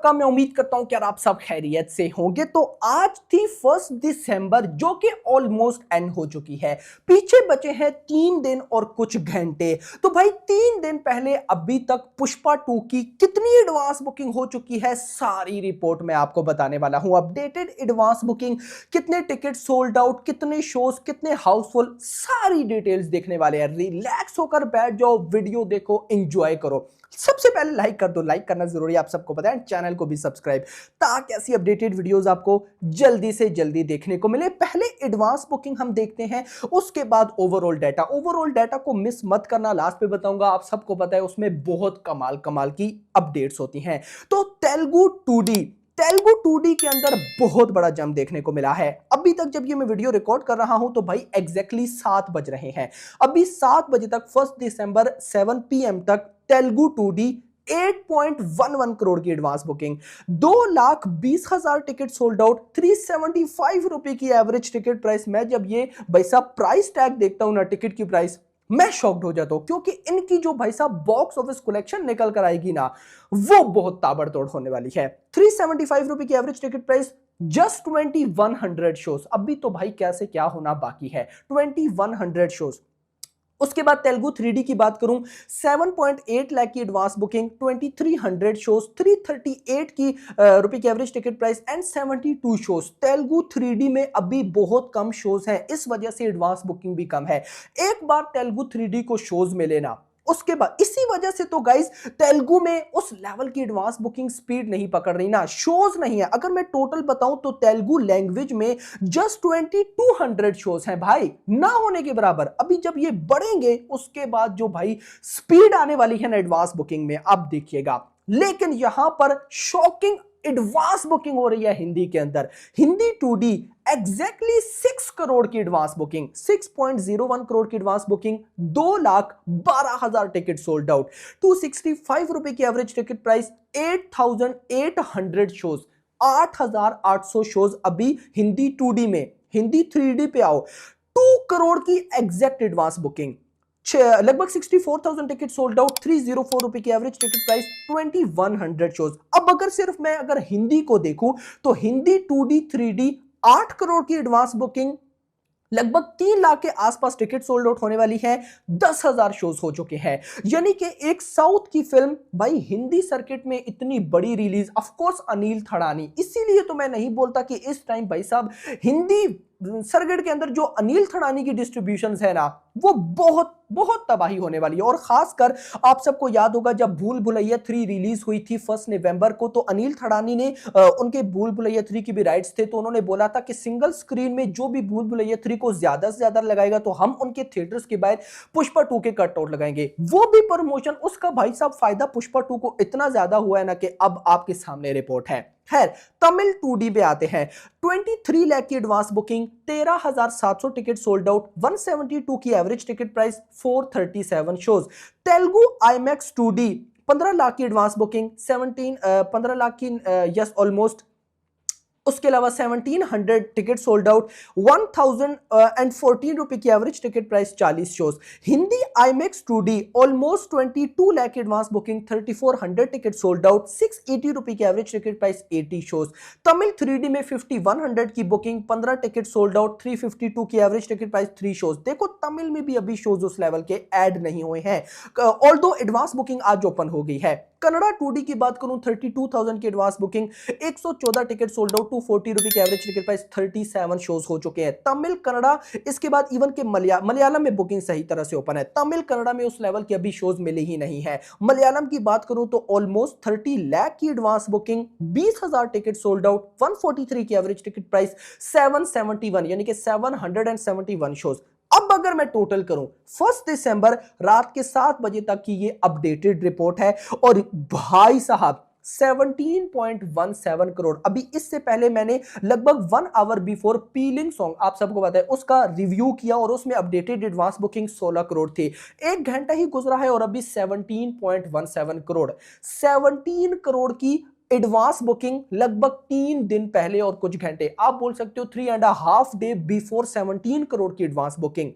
सबका मैं उम्मीद करता हूं कि यार आप सब खैरियत से होंगे। तो आज थी 1 दिसंबर जो कि ऑलमोस्ट एंड हो चुकी है। पीछे बचे हैं 3 दिन और कुछ घंटे। तो भाई 3 दिन पहले अभी तक पुष्पा 2 की कितनी एडवांस बुकिंग हो चुकी है सारी रिपोर्ट मैं आपको बताने वाला हूं। अपडेटेड एडवांस बुकिंग, कितने टिकट सोल्ड आउट, कितने शोज, कितने हाउसफुल, सारी डिटेल्स देखने वाले हैं। रिलैक्स होकर बैठ जाओ, वीडियो देखो, एंजॉय करो। सबसे पहले लाइक कर दो, लाइक करना जरूरी है, आप सबको पता है। चैनल को भी सब्सक्राइब ताकि ऐसी अपडेटेड वीडियोस आपको जल्दी से जल्दी देखने को मिले। पहले एडवांस बुकिंग हम देखते हैं, उसके बाद ओवरऑल डाटा। ओवरऑल डाटा को मिस मत करना, लास्ट पे बताऊंगा। आप सबको पता है उसमें बहुत कमाल कमाल की अपडेट्स होती हैं। तो तेलुगु 2D के अंदर बहुत बड़ा जंप देखने को मिला है। अभी तक जब ये मैं वीडियो रिकॉर्ड कर रहा हूं तो भाई एग्जैक्टली 7 बज रहे हैं। अभी 7 बजे तक 1 दिसंबर 7 PM तक तेलुगु 2D 8.11 करोड़ की advance booking, 2,20,000 ticket sold out, 375 रुपए की एवरेज टिकट प्राइस। मैं जब ये भाई साहब प्राइस टैग देखता हूं ना, टिकट की प्राइस, मैं शॉक्ड हो जाता हूं, क्योंकि इनकी जो भाई साहब बॉक्स ऑफिस कलेक्शन निकल कर आएगी ना, वो बहुत ताबड़तोड़ होने वाली है। 375 रुपए की average ticket price, just 2100 shows. अभी तो भाई कैसे क्या होना बाकी है, 2100 शोज। उसके बाद तेलुगु 3D की बात करूं, 7.8 लाख की एडवांस बुकिंग, 2300 शोज, 338 की रुपए की average ticket price and 72 shows. Telugu 3D में अभी बहुत कम शोज हैं, इस वजह से एडवांस बुकिंग भी कम है। एक बार तेलुगु 3D को शोज मिले ना, उसके बाद इसी वजह से तो गाइस तेलुगु में उस लेवल की एडवांस बुकिंग स्पीड नहीं पकड़ रही ना, शोज नहीं है। अगर मैं टोटल बताऊं तो तेलुगु लैंग्वेज में जस्ट 2200 शोज हैं भाई, ना होने के बराबर। अभी जब ये बढ़ेंगे उसके बाद जो भाई स्पीड आने वाली है ना एडवांस बुकिंग में, अब देखिएगा। लेकिन यहां पर शॉकिंग एडवांस बुकिंग हो रही है हिंदी के अंदर। हिंदी 2D एग्जैक्टली 6 करोड़ की एडवांस बुकिंग, 6.01 करोड़ की advance booking, 2,12,000 ticket sold out, 265 रुपए की average ticket price, 8,800 shows, 8,800 shows अभी हिंदी 2D में। हिंदी 3D पे आओ, 2 करोड़ की एग्जैक्ट एडवांस बुकिंग, लगभग 64,000 टिकट सोल्ड आउट, 304 रुपए की एवरेज टिकट प्राइस, 2100 शोज। अब अगर सिर्फ मैं अगर हिंदी को देखूं तो हिंदी 2D 3D 8 करोड़ की एडवांस बुकिंग, लगभग 3 लाख के आसपास टिकट सोल्ड आउट होने वाली है, 10,000 शोज हो चुके हैं। यानी कि एक साउथ की फिल्म भाई हिंदी सर्किट में इतनी बड़ी release, of course Anil Thadani. इसीलिए तो मैं नहीं बोलता कि इस टाइम भाई साहब हिंदी सर्किट के अंदर जो अनिल थड़ानी की डिस्ट्रीब्यूशन है ना, वो बहुत बहुत तबाही होने वाली है। और खासकर आप सबको याद होगा जब भूल भुलैया 3 रिलीज हुई थी 1 नवंबर को, तो अनिल थड़ानी ने उनके भूल भुलैया 3 की भी राइट्स थे, तो उन्होंने बोला था कि सिंगल स्क्रीन में जो भी भूल भुलैया 3 को ज्यादा से ज्यादा लगाएगा तो हम उनके थिएटर्स के बाहर पुष्पा 2 के कटआउट लगाएंगे। वो भी प्रमोशन, उसका भाई साहब फायदा पुष्पा 2 को इतना ज्यादा हुआ है ना कि अब आपके सामने रिपोर्ट है। खैर, तमिल 2D पे आते हैं। 23 लाख की advance booking, 13,700 ticket sold out, 172 की average ticket price, 437 shows. Telugu IMAX 2D 15 lakh की एडवांस बुकिंग, 15 लाख की यस ऑलमोस्ट। उसके अलावा 1700 टिकट सोल्ड आउट, 1014 रुपए की average ticket price, 40 shows. Hindi IMAX 2D almost 22 lakh advance booking, 3400 ticket sold out, 680 रुपए की average ticket price, 80 shows. Tamil 3D में 5100 की बुकिंग, 15 टिकट सोल्ड आउट, 352 की एवरेज टिकट प्राइस, 3 शोज। देखो तमिल में भी अभी शोज उस लेवल के ऐड नहीं हुए हैं, ऑल्दो एडवांस बुकिंग आज ओपन हो गई है। कन्नड़ा 2D की बात करूं, 32,000 की advance booking, 114 ticket sold out, 240 रुपए की एवरेज टिकट प्राइस, 37 शोज हो चुके हैं। तमिल कन्नड़ा, इसके बाद इवन के मलयालम में बुकिंग सही तरह से ओपन है। तमिल कन्नड़ा में उस लेवल के अभी शोज मिले ही नहीं है। मलयालम की बात करूं तो ऑलमोस्ट 30 लाख की advance booking, 20,000 ticket sold out, 143 की एवरेज टिकट प्राइस, 771 यानी कि 771 शोज। अब अगर मैं टोटल करूं 1 दिसंबर रात के 7 बजे तक की ये अपडेटेड रिपोर्ट है, और भाई साहब 17.17 करोड़। अभी इससे पहले मैंने लगभग 1 आवर बिफोर पीलिंग सॉन्ग, आप सबको पता है, उसका रिव्यू किया और उसमें अपडेटेड एडवांस बुकिंग 16 करोड़ थे। 1 घंटा ही गुजरा है और अभी 17.17 करोड़, 17 करोड़ की एडवांस बुकिंग लगभग 3 दिन पहले और कुछ घंटे, आप बोल सकते हो 3.5 डे बिफोर 17 करोड़ की एडवांस बुकिंग।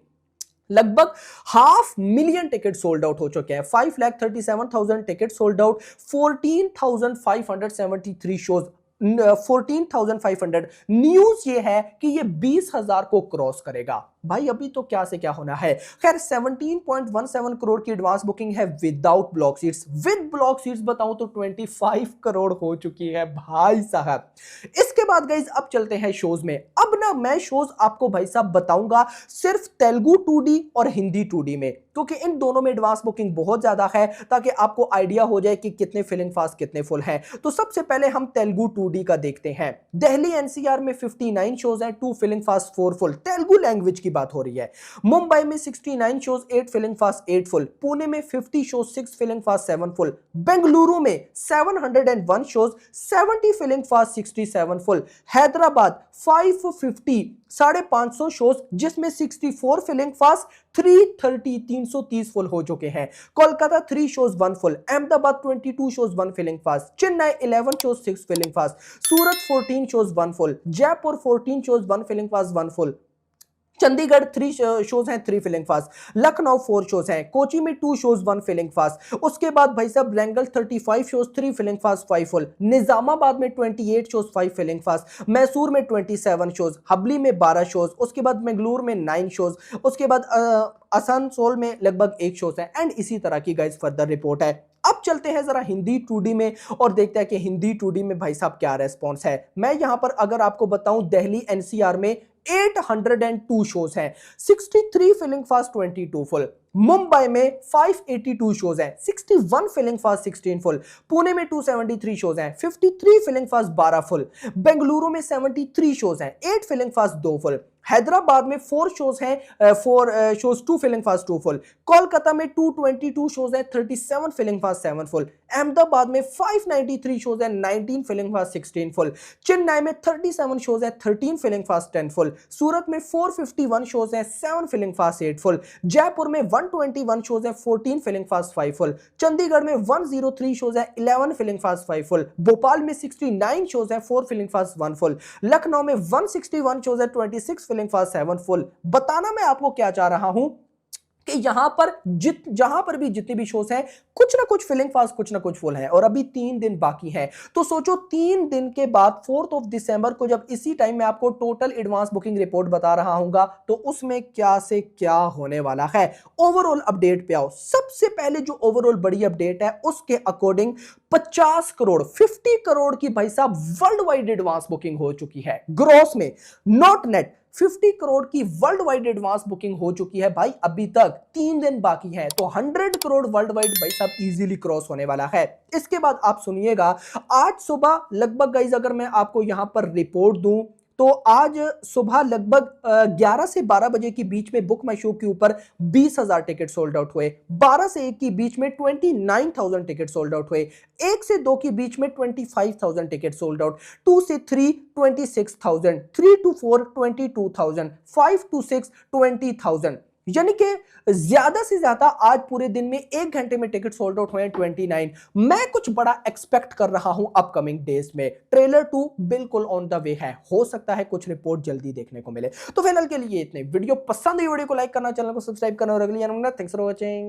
लगभग 500,000 टिकट सोल्ड आउट हो चुके हैं। 5,37,000 ticket sold out, 14,573 shows, 14,500। News ये है कि ये 20,000 को क्रॉस करेगा। भाई अभी तो क्या से क्या होना है। खैर 17.17 करोड़ की एडवांस बुकिंग है without block seats. With block seats बताऊं तो 25 करोड़ हो चुकी है भाई साहब। इसके बाद गाइस अब चलते हैं शोज में। अब ना मैं शोज आपको भाई साहब बताऊंगा सिर्फ तेलुगु 2D और हिंदी 2D में, क्योंकि इन दोनों में एडवांस बुकिंग बहुत ज्यादा है, ताकि आपको आइडिया हो जाए कि कितने फिलिंग फास्ट कितने फुल हैं। तो सबसे पहले हम तेलुगु 2D का देखते हैं। दिल्ली एनसीआर में 59 शोज हैं, 2 filling fast 4 full, Telugu language की बात हो रही है। मुंबई में 69 shows, 8 filling fast 8 full, Pune में 50 shows, 6 filling fast 7 full, Bengaluru में 701 shows, 70 filling fast 67 full, Hyderabad 550 550 shows जिसमें 64 फिलिंग फास्ट 330 फुल हो चुके हैं, Kolkata 3 shows 1 full, Ahmedabad 22 shows 1 filling fast, Chennai 11 shows 6 filling fast, Surat 14 shows 1 full, Jaipur 14 shows 1 filling fast 1 full, Chandigarh 3 shows हैं 3 filling fast, Lucknow 4 shows हैं, कोची में 2 shows 1 filling fast. उसके बाद भाई साहब Bengal 35 shows 3 filling fast 5 full, Nizamabad में 28 शोज 5 फिलिंग फास्ट, मैसूर में 27 शोज, हबली में 12 शोज, उसके बाद मंगलूर में 9 शोज, उसके बाद आसनसोल में लगभग 1 शोज है, एंड इसी तरह की गाइस फर्दर रिपोर्ट है। अब चलते हैं जरा हिंदी 2D में और देखते हैं कि हिंदी 2D में भाई साहब क्या रेस्पॉन्स है। मैं यहां पर अगर आपको बताऊं दिल्ली एनसीआर में 802 शोज हैं, 63 फिलिंग फास्ट 22 फुल, मुंबई में 582 शोज हैं, 61 फिलिंग फास्ट 16 फुल, पुणे में 273 शोज हैं, 53 फिलिंग फास्ट 12 फुल, बेंगलुरु में 73 शोज हैं, 8 फिलिंग फास्ट 2 फुल, हैदराबाद में 4 शोज हैं, 4 shows 2 filling fast 2 full, Kolkata में 222 शोज हैं, 37 फिलिंग फास्ट 7 फुल, अहमदाबाद में 593 शोज हैं, 19 फिलिंग फास्ट 16 फुल, चेन्नई में 37 शोज हैं, 13 फिलिंग फास्ट 10 फुल, सूरत में 451 शोज हैं, 7 फिलिंग फास्ट 8 फुल, जयपुर में 121 शोज हैं, 14 फिलिंग फास्ट 5 फुल, चंडीगढ़ में 103 शोज हैं, 11 फिलिंग फास्ट 5 फुल, भोपाल में 69 शोज हैं, 4 फिलिंग फास्ट 1 फुल, लखनऊ में 161 शोज हैं, 26 फिलिंग फास्ट 7 फुल। बताना मैं आपको क्या चाह रहा हूं कि जहां पर भी जितने भी शोज हैं, कुछ ना कुछ फिलिंग फास्ट कुछ ना कुछ फुल है, और अभी 3 दिन बाकी हैं। तो सोचो 3 दिन के बाद 4 दिसंबर को जब इसी टाइम में आपको टोटल एडवांस बुकिंग रिपोर्ट बता रहा हूंगा, तो उसमें क्या से क्या होने वाला है। ओवरऑल अपडेट पे आओ। सबसे पहले जो ओवरऑल बड़ी अपडेट है उसके अकॉर्डिंग 50 करोड़ 50 करोड़ की भाई साहब वर्ल्ड वाइड एडवांस बुकिंग हो चुकी है, ग्रॉस में, नॉट नेट। 50 करोड़ की वर्ल्ड वाइड एडवांस बुकिंग हो चुकी है भाई। अभी तक 3 दिन बाकी है, तो 100 करोड़ वर्ल्ड वाइड भाई साहब इजीली क्रॉस होने वाला है। इसके बाद आप सुनिएगा, आज सुबह लगभग गाइस अगर मैं आपको यहां पर रिपोर्ट दूं, तो आज सुबह लगभग 11 से 12 बजे के बीच में बुक माई शो के ऊपर 20,000 टिकट सोल्ड आउट हुए, 12 से 1 के बीच में 29,000 टिकट सोल्ड आउट हुए, 1 से 2 के बीच में 25,000 टिकट सोल्ड आउट, 2 से 3 26,000, 3 to 4 22,000, 5 to 6 20,000। यानी कि ज्यादा से ज्यादा आज पूरे दिन में 1 घंटे में टिकट सोल्ड आउट हुए हैं 29। मैं कुछ बड़ा एक्सपेक्ट कर रहा हूं अपकमिंग डेज में। ट्रेलर 2 बिल्कुल ऑन द वे है, हो सकता है कुछ रिपोर्ट जल्दी देखने को मिले। तो फिलहाल के लिए इतने। वीडियो पसंद है, वीडियो को लाइक करना, चैनल को सब्सक्राइब करना और अगली थैंक्स फॉर वॉचिंग।